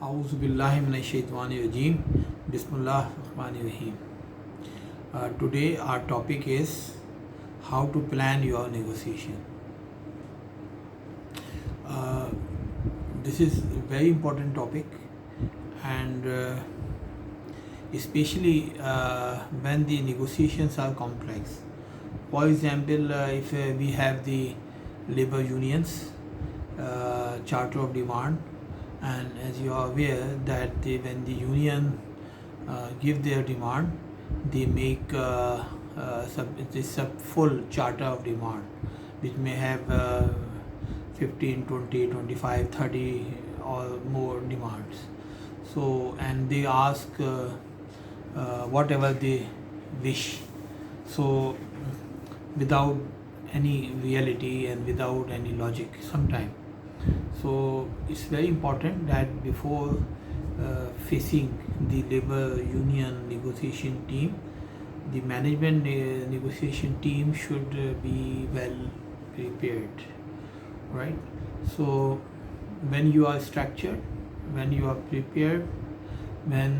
اعوذ باللہ من الشیطان الرجیم بسم اللہ الرحمن الرحیم. Today our topic is how to plan your negotiation. This is a very important topic, and especially when the negotiations are complex. For example, if we have the labor unions charter of demand, and as you are aware that when the union give their demand, they make this a full charter of demand which may have 15, 20, 25, 30 or more demands. So, and they ask whatever they wish, so without any reality and without any logic sometimes. So it's very important that before facing the labor union negotiation team, the management negotiation team should be well prepared, right? So when you are structured, when you are prepared, when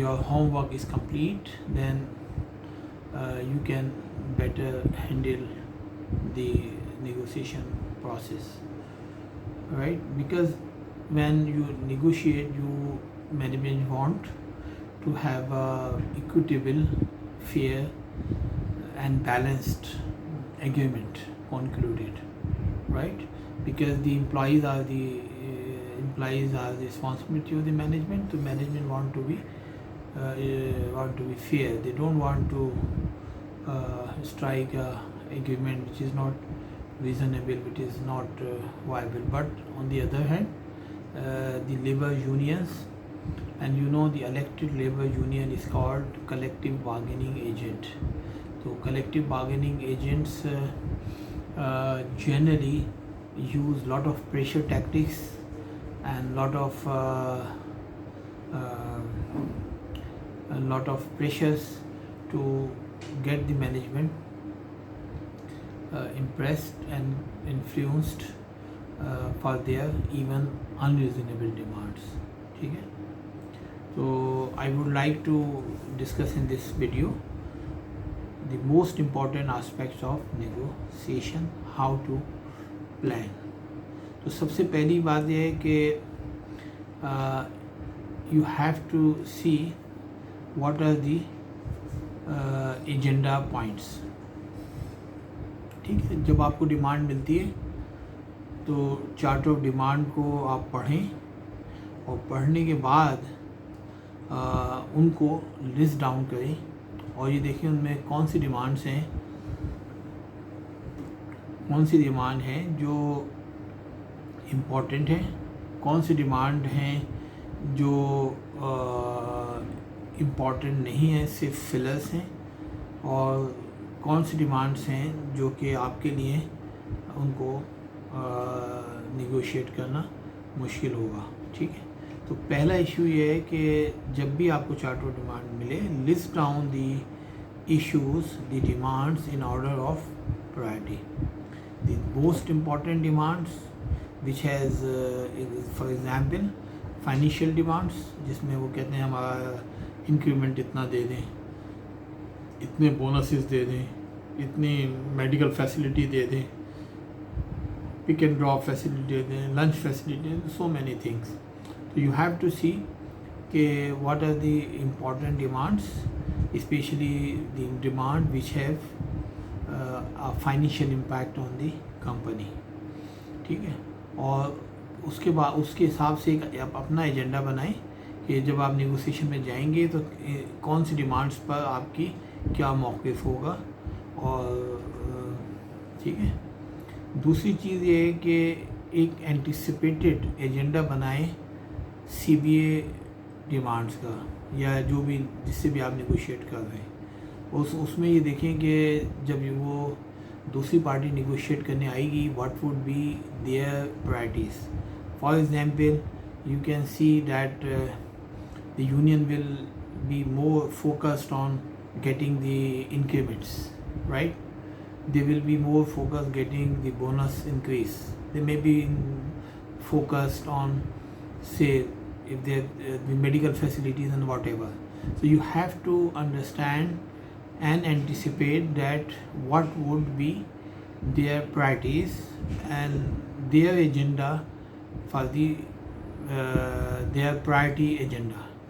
your homework is complete, then you can better handle the negotiation process, right? Because when you negotiate, you management want to have a equitable, fair and balanced agreement concluded, right? Because the employees are the responsibility of the management. The management want to be fair. They don't want to strike a agreement which is not reasonable, which is not viable. But on the other hand, the labor unions, and you know the elected labor union is called collective bargaining agent. So collective bargaining agents generally use lot of pressure tactics and lot of pressures to get the management impressed and influenced for their even unreasonable demands. Okay? So I would like to discuss in this video the most important aspects of negotiation, how to plan. تو سب سے پہلی بات یہ ہے کہ you have to see what are the agenda points. ٹھیک ہے، جب آپ کو ڈیمانڈ ملتی ہے تو چارٹ آف ڈیمانڈ کو آپ پڑھیں، اور پڑھنے کے بعد ان کو لسٹ ڈاؤن کریں، اور یہ دیکھیں ان میں کون سی ڈیمانڈس ہیں، کون سی ڈیمانڈ ہیں جو امپورٹنٹ ہیں، کون سی ڈیمانڈ ہیں جو امپورٹنٹ نہیں ہیں، صرف فلرس ہیں، اور کون سی ڈیمانڈس ہیں جو کہ آپ کے لیے ان کو نیگوشیٹ کرنا مشکل ہوگا. ٹھیک ہے، تو پہلا ایشو یہ ہے کہ جب بھی آپ کو چارٹ آف ڈیمانڈ ملے، list down the issues, the demands in order of priority. The most important demands which has for example financial demands, جس میں وہ کہتے ہیں ہمارا انکریمنٹ اتنا دے دیں، اتنے بونسز دے دیں، اتنی میڈیکل فیسلٹی دے دیں، پک اینڈ ڈراپ فیسلٹی دے دیں، لنچ فیسلٹی دے دیں، سو مینی تھنگس. تو یو ہیو ٹو سی کہ what are the important demands, especially the demand which have financial impact on the company. ٹھیک ہے، اور اس کے بعد اس کے حساب سے آپ اپنا ایجنڈا بنائیں کہ جب آپ نیگوسیشن میں جائیں گے تو کون سی ڈیمانڈس پر آپ کی کیا موقف ہوگا. اور ٹھیک ہے، دوسری چیز یہ ہے کہ ایک اینٹیسپیٹڈ ایجنڈا بنائیں سی بی اے ڈیمانڈس کا، یا جو بھی جس سے بھی آپ نیگوشیٹ کر رہے ہیں. اس میں یہ دیکھیں کہ جب وہ دوسری پارٹی نیگوشیٹ کرنے آئے گی، what would be their priorities. For example you can see that the union will be more focused on getting the increments, right. they will be more focused getting the bonus increase. They may be focused on, say, if they're the medical facilities and whatever. So you have to understand and anticipate that what would be their priorities and their agenda for the their priority agenda.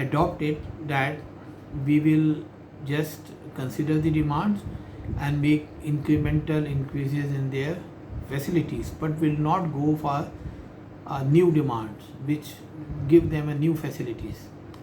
adopted that we will just consider the demands and make incremental increases in their facilities, but will not go for new demands which give them a new facilities.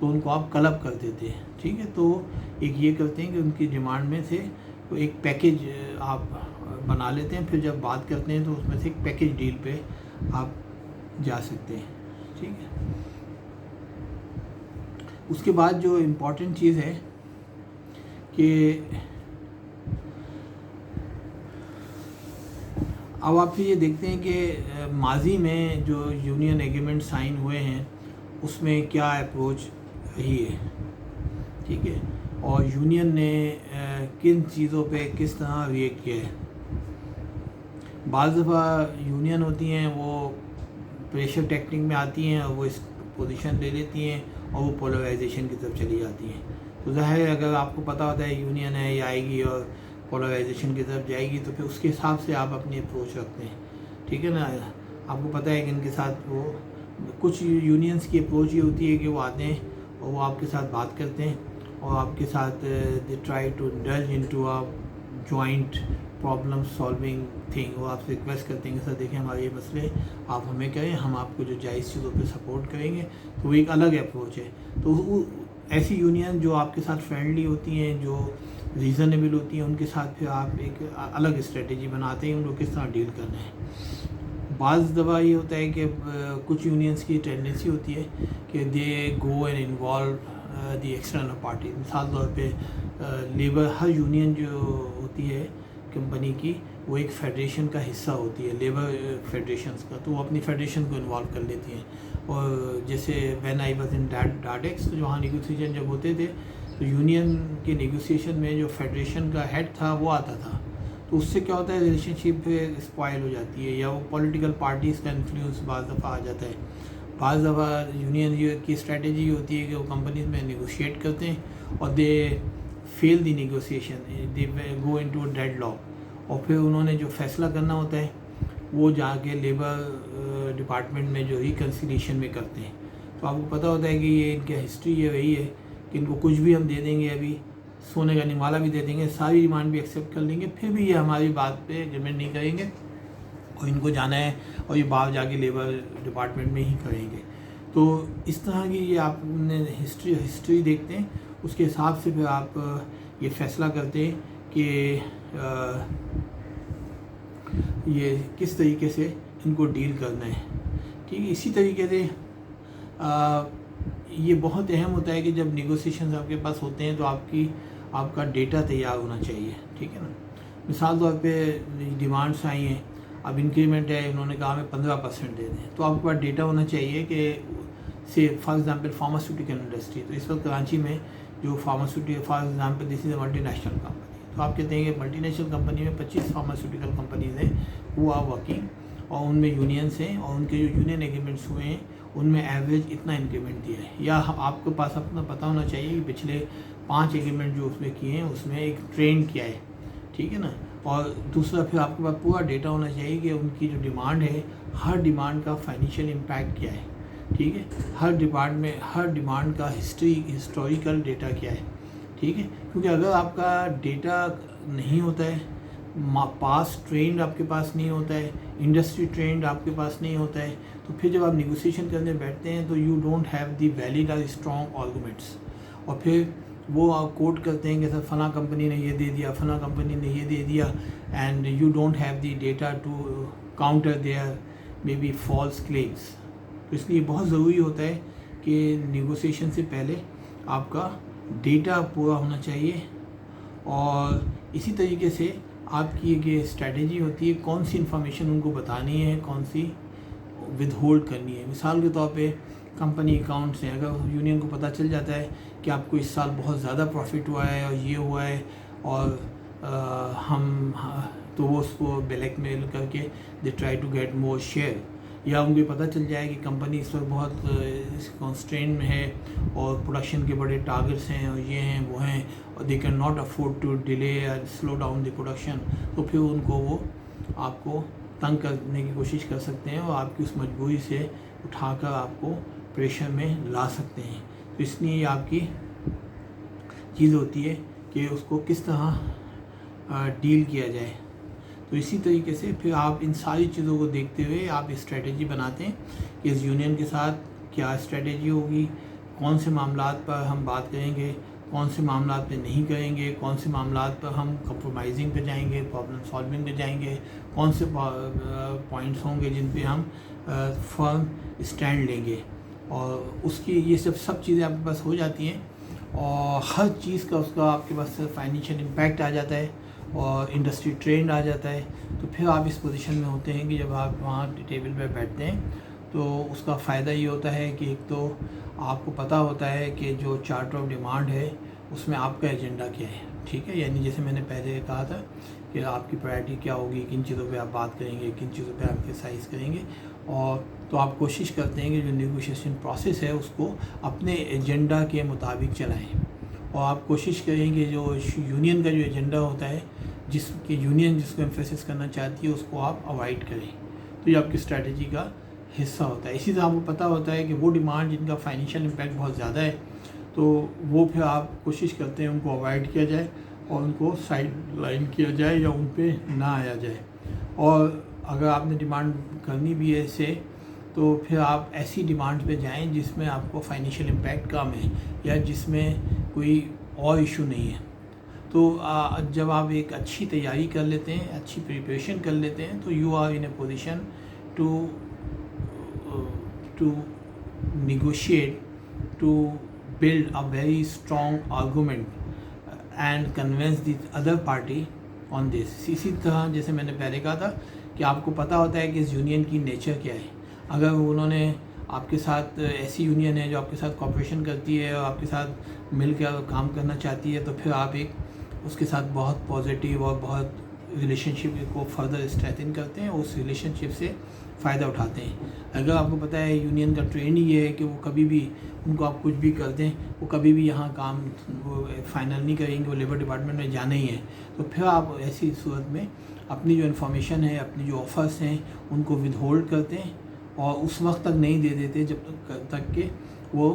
تو ان کو آپ club کر دیتے ہیں، ٹھیک ہے. تو ایک یہ کرتے ہیں کہ ان کی ڈیمانڈ میں سے تو ایک پیکیج آپ بنا لیتے ہیں، پھر جب بات کرتے ہیں تو اس میں سے ایک پیکیج ڈیل پہ آپ جا سکتے ہیں، ٹھیک ہے. اس کے بعد جو امپورٹنٹ چیز ہے کہ اب آپ یہ دیکھتے ہیں کہ ماضی میں جو یونین ایگریمنٹ سائن ہوئے ہیں اس میں کیا اپروچ رہی ہے، ٹھیک ہے، اور یونین نے کن چیزوں پہ کس طرح ریئیکٹ کیا ہے. بعض دفعہ یونین ہوتی ہیں وہ پریشر ٹیکنک میں آتی ہیں اور وہ اس پوزیشن لے لیتی ہیں اور وہ پولرائزیشن کی طرف چلی جاتی ہیں. تو ظاہر ہے اگر آپ کو پتہ ہوتا ہے یونین ہے یہ آئے گی اور پولرائزیشن کی طرف جائے گی تو پھر اس کے حساب سے آپ اپنی اپروچ رکھتے ہیں، ٹھیک ہے نا. آپ کو پتہ ہے کہ ان کے ساتھ وہ کچھ یونینس کی اپروچ یہ ہوتی ہے کہ وہ آتے ہیں اور وہ آپ کے ساتھ بات کرتے ہیں اور آپ کے ساتھ they try to indulge into a joint problem solving thing. وہ آپ سے ریکویسٹ کرتے ہیں کہ سر دیکھیں ہمارے یہ مسئلے آپ ہمیں کریں، ہم آپ کو جو جائز چیزوں پہ سپورٹ کریں گے. تو وہ ایک الگ اپروچ ہے. تو ایسی یونین جو آپ کے ساتھ فرینڈلی ہوتی ہیں، جو ریزنیبل ہوتی ہیں، ان کے ساتھ پھر آپ ایک الگ اسٹریٹجی بناتے ہیں ان کو کس طرح ڈیل کرنا ہے. بعض دفعہ یہ ہوتا ہے کہ کچھ یونینس کی ٹینڈنسی ہوتی ہے کہ they go and involve the external party. مثال طور پہ لیبر، ہر یونین جو ہوتی ہے کمپنی کی وہ ایک فیڈریشن کا حصہ ہوتی ہے، لیبر فیڈریشنز کا، تو وہ اپنی فیڈریشن کو انوالو کر لیتی ہیں. اور جیسے وین آئی واز ان ڈاڈیکس، تو وہاں نیگوسیشن جب ہوتے تھے تو یونین کے نیگوسیشن میں جو فیڈریشن کا ہیڈ تھا وہ آتا تھا. تو اس سے کیا ہوتا ہے ریلیشن شپ اسپوائل ہو جاتی ہے، یا وہ پولیٹیکل پارٹیز کا انفلوئنس بعض دفعہ آ جاتا ہے. بعض دفعہ یونین کی اسٹریٹجی ہوتی ہے کہ وہ کمپنیز میں نیگوشیٹ کرتے ہیں اور دے فیل دی نیگوسیشن، دے گو انٹو ڈیڈ لاک، اور پھر انہوں نے جو فیصلہ کرنا ہوتا ہے وہ جا کے لیبر ڈپارٹمنٹ میں جو ریکنسیلیشن میں کرتے ہیں. تو آپ کو پتہ ہوتا ہے کہ یہ ان کی ہسٹری یہ رہی ہے کہ ان کو کچھ بھی ہم دے دیں گے، ابھی سونے کا نمالہ بھی دے دیں گے، ساری ڈیمانڈ بھی ایکسیپٹ کر لیں گے، پھر بھی یہ ہماری بات پہ ایگریمنٹ نہیں کریں گے اور ان کو جانا ہے اور یہ باہر جا کے لیبر ڈپارٹمنٹ میں ہی کریں گے. تو اس طرح کی یہ آپ نے ہسٹری دیکھتے ہیں، اس کے حساب سے پھر آپ یہ فیصلہ کرتے ہیں کہ یہ کس طریقے سے ان کو ڈیل کرنا ہے. ٹھیک ہے، اسی طریقے سے یہ بہت اہم ہوتا ہے کہ جب نیگوسیشنز آپ کے پاس ہوتے ہیں تو آپ کا ڈیٹا تیار ہونا چاہیے، ٹھیک ہے نا. مثال طور پہ ڈیمانڈس آئی ہیں، اب انکریمنٹ ہے، انہوں نے کہا ہمیں 15% دے دیں، تو آپ کے پاس ڈیٹا ہونا چاہیے کہ سے فار ایگزامپل فارماسیوٹیکل انڈسٹری. تو اس وقت کراچی میں جو pharmaceutical, for example this is a multi national company, تو آپ کہتے ہیں کہ ملٹی نیشنل کمپنی میں 25 فارماسیوٹیکل کمپنیز ہیں وہ آر ورکنگ، اور ان میں یونینس ہیں، اور ان کے جو یونین ایگریمنٹس ہوئے ہیں ان میں ایوریج اتنا انکریمنٹ دیا ہے. یا آپ کے پاس اپنا پتہ ہونا چاہیے کہ پچھلے 5 ایگریمنٹ جو اس میں کیے ہیں اس میں ایک ٹرینڈ کیا ہے، ٹھیک ہے نا. اور دوسرا پھر آپ کے پاس پورا ڈیٹا ہونا چاہیے کہ ان کی جو ڈیمانڈ ہے ہر ڈیمانڈ کا فائنینشیل امپیکٹ کیا ہے، ٹھیک ہے، ہر ڈیمانڈ کا ہسٹوریکل ڈیٹا کیا ہے، ٹھیک ہے. کیونکہ اگر آپ کا ڈیٹا نہیں ہوتا ہے، پاسٹ ٹرینڈ آپ کے پاس نہیں ہوتا ہے، انڈسٹری ٹرینڈ آپ کے پاس نہیں ہوتا ہے، تو پھر جب آپ نیگوسیشن کرنے بیٹھتے ہیں تو you don't have the valid اور اسٹرانگ آرگومنٹس. اور پھر وہ کوٹ کرتے ہیں کہ سر فلاں کمپنی نے یہ دے دیا، فلاں کمپنی نے یہ دے دیا، and you don't have the data to counter there may be false claims. تو اس لیے بہت ضروری ہوتا ہے کہ نیگوسیشن سے پہلے آپ کا ڈیٹا پورا ہونا چاہیے. اور اسی طریقے سے آپ کی ایک اسٹریٹجی ہوتی ہے کون سی انفارمیشن ان کو بتانی ہے، کون سی ود ہولڈ کرنی ہے. مثال کے طور پہ کمپنی اکاؤنٹس ہیں، اگر یونین کو پتہ چل جاتا ہے کہ آپ کو اس سال بہت زیادہ پروفٹ ہوا ہے اور یہ ہوا ہے، اور تو وہ اس کو بلیک میل کر کے they try to get more share. یا ان کو پتہ چل جائے کہ کمپنی اس وقت بہت کانسٹرین میں ہے اور پروڈکشن کے بڑے ٹارگٹس ہیں اور یہ ہیں وہ ہیں، اور they can not afford to delay and slow down the production. تو پھر ان کو وہ آپ کو تنگ کرنے کی کوشش کر سکتے ہیں اور آپ کی اس مجبوری سے اٹھا کر آپ کو پریشر میں لا سکتے ہیں. تو اس لیے یہ آپ کی چیز ہوتی ہے کہ اس کو کس طرح ڈیل کیا جائے. تو اسی طریقے سے پھر آپ ان ساری چیزوں کو دیکھتے ہوئے آپ اسٹریٹجی بناتے ہیں کہ اس یونین کے ساتھ کیا اسٹریٹجی ہوگی، کون سے معاملات پر ہم بات کریں گے، کون سے معاملات پہ نہیں کریں گے، کون سے معاملات پر ہم کمپرومائزنگ پہ جائیں گے، پرابلم سالونگ پہ جائیں گے، کون سے پوائنٹس ہوں گے جن پہ ہم فرم اسٹینڈ لیں گے، اور اس کی یہ سب چیزیں آپ کے پاس ہو جاتی ہیں، اور ہر چیز کا اس کا آپ کے پاس فائنینشیل امپیکٹ آ جاتا ہے اور انڈسٹری ٹرینڈ آ جاتا ہے، تو پھر آپ اس پوزیشن میں ہوتے ہیں کہ جب آپ وہاں ٹیبل پہ بیٹھتے ہیں تو اس کا فائدہ یہ ہوتا ہے کہ ایک تو آپ کو پتہ ہوتا ہے کہ جو چارٹ آف ڈیمانڈ ہے اس میں آپ کا ایجنڈا کیا ہے، ٹھیک ہے، یعنی جیسے میں نے پہلے کہا تھا کہ آپ کی پرائرٹی کیا ہوگی، کن چیزوں پہ آپ بات کریں گے، کن چیزوں پہ آپ ایمفیسائز کریں گے، اور تو آپ کوشش کرتے ہیں کہ جو نیگوشیشن پروسیس ہے اس کو اپنے ایجنڈا کے مطابق چلائیں، اور آپ کوشش کریں کہ جو یونین کا جو ایجنڈا ہوتا ہے، جس کی یونین جس کو ایمفیسس کرنا چاہتی ہے اس کو آپ اوائڈ کریں، تو یہ آپ کی اسٹریٹجی کا حصہ ہوتا ہے۔ اسی طرح آپ کو پتہ ہوتا ہے کہ وہ ڈیمانڈ جن کا فائنینشیل امپیکٹ بہت زیادہ ہے تو وہ پھر آپ کوشش کرتے ہیں ان کو اوائڈ کیا جائے اور ان کو سائڈ لائن کیا جائے یا ان پہ نہ آیا جائے، اور اگر آپ نے ڈیمانڈ کرنی بھی ہے اسے تو پھر آپ ایسی ڈیمانڈ پہ جائیں جس میں آپ کو فائنینشیل امپیکٹ کم ہے یا جس میں کوئی اور ایشو نہیں ہے۔ تو جب آپ ایک اچھی تیاری کر لیتے ہیں، اچھی پریپریشن کر لیتے ہیں، تو you are in a position to negotiate, to build a very strong argument and convince the other party on this۔ اسی طرح جیسے میں نے پہلے کہا تھا کہ آپ کو پتہ ہوتا ہے کہ اس یونین کی نیچر کیا ہے، اگر انہوں نے آپ کے ساتھ ایسی یونین ہے جو آپ کے ساتھ کوآپریشن کرتی ہے اور آپ کے ساتھ مل کر کام کرنا چاہتی ہے، تو پھر آپ ایک اس کے ساتھ بہت پازیٹیو اور بہت ریلیشن شپ کو فردر اسٹریتھن کرتے ہیں، اس ریلیشن شپ سے فائدہ اٹھاتے ہیں۔ اگر آپ کو پتہ ہے یونین کا ٹرینڈ یہ ہے کہ وہ کبھی بھی ان کو آپ کچھ بھی کر دیں، وہ کبھی بھی یہاں کام وہ فائنل نہیں کریں گے، وہ لیبر ڈپارٹمنٹ میں جانا ہی ہے، تو پھر آپ ایسی صورت میں اپنی جو انفارمیشن ہے، اپنی جو آفرس ہیں ان کو ود ہولڈ کرتے ہیں اور اس وقت تک نہیں دے دیتے جب تک کہ وہ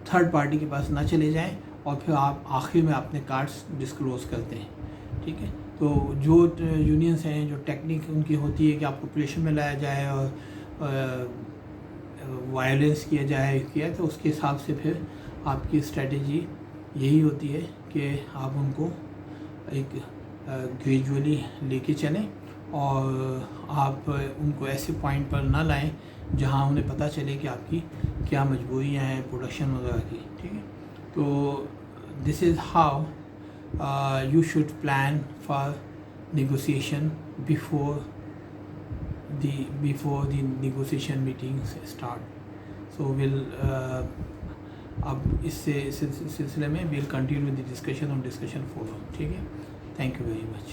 تھرڈ پارٹی کے پاس نہ چلے جائیں، اور پھر آپ آخر میں اپنے کارڈز ڈسکلوز کرتے ہیں، ٹھیک ہے۔ تو جو یونینس ہیں، جو ٹیکنیک ان کی ہوتی ہے کہ آپ کو پریشر میں لایا جائے اور وائلنس کیا جائے تو اس کے حساب سے پھر آپ کی اسٹریٹجی یہی ہوتی ہے کہ آپ ان کو ایک گریجولی لے کے چلیں اور آپ ان کو ایسے پوائنٹ پر نہ لائیں جہاں انہیں پتہ چلے کہ آپ کی کیا مجبوریاں ہیں پروڈکشن وغیرہ کی، ٹھیک ہے۔ تو this is how you should plan for negotiation before the negotiation meetings start. So اب اس سلسلے میں we'll continue with the discussion on discussion forum، ٹھیک ہے۔ Thank you very much.